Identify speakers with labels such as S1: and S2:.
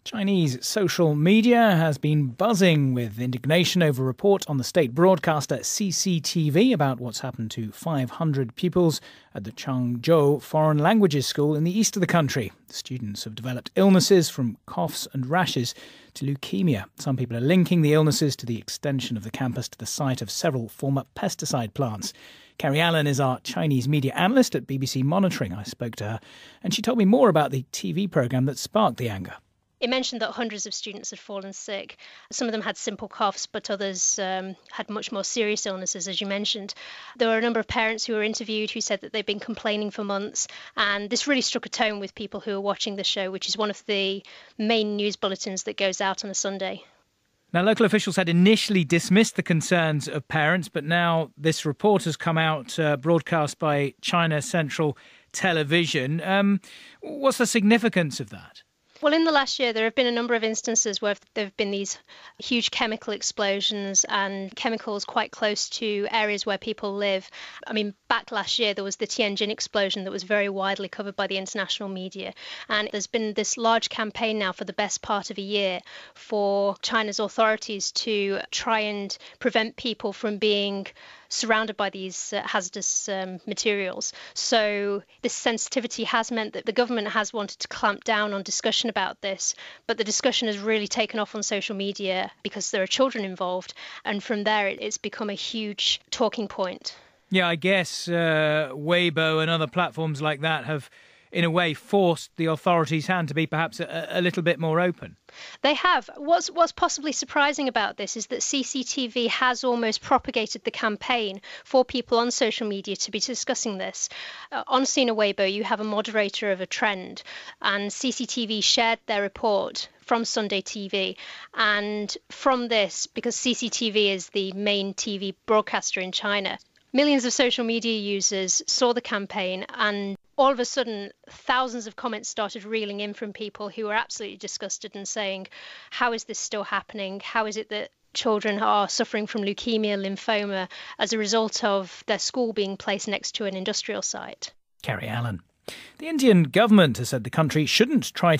S1: Chinese social media has been buzzing with indignation over a report on the state broadcaster CCTV about what's happened to 500 pupils at the Changzhou Foreign Languages School in the east of the country. The students have developed illnesses from coughs and rashes to leukemia. Some people are linking the illnesses to the extension of the campus to the site of several former pesticide plants. Kerry Allen is our Chinese media analyst at BBC Monitoring. I spoke to her and she told me more about the TV programme that sparked the anger.
S2: It mentioned that hundreds of students had fallen sick. Some of them had simple coughs, but others had much more serious illnesses, as you mentioned. There were a number of parents who were interviewed who said that they've been complaining for months. And this really struck a tone with people who are watching the show, which is one of the main news bulletins that goes out on a Sunday.
S1: Now, local officials had initially dismissed the concerns of parents, but now this report has come out, broadcast by China Central Television. What's the significance of that?
S2: Well, in the last year, there have been a number of instances where there have been these huge chemical explosions and chemicals quite close to areas where people live. I mean, back last year, there was the Tianjin explosion that was very widely covered by the international media. And there's been this large campaign now for the best part of a year for China's authorities to try and prevent people from being surrounded by these hazardous materials. So this sensitivity has meant that the government has wanted to clamp down on discussion about this, but the discussion has really taken off on social media because there are children involved, and from there it's become a huge talking point.
S1: Yeah, I guess Weibo and other platforms like that have, in a way, forced the authorities' hand to be perhaps a little bit more open.
S2: They have. What's possibly surprising about this is that CCTV has almost propagated the campaign for people on social media to be discussing this. On Sina Weibo, you have a moderator of a trend, and CCTV shared their report from Sunday TV. And from this, because CCTV is the main TV broadcaster in China, millions of social media users saw the campaign, and all of a sudden, thousands of comments started reeling in from people who were absolutely disgusted and saying, how is this still happening? How is it that children are suffering from leukemia, lymphoma as a result of their school being placed next to an industrial site?
S1: Kerry Allen. The Indian government has said the country shouldn't try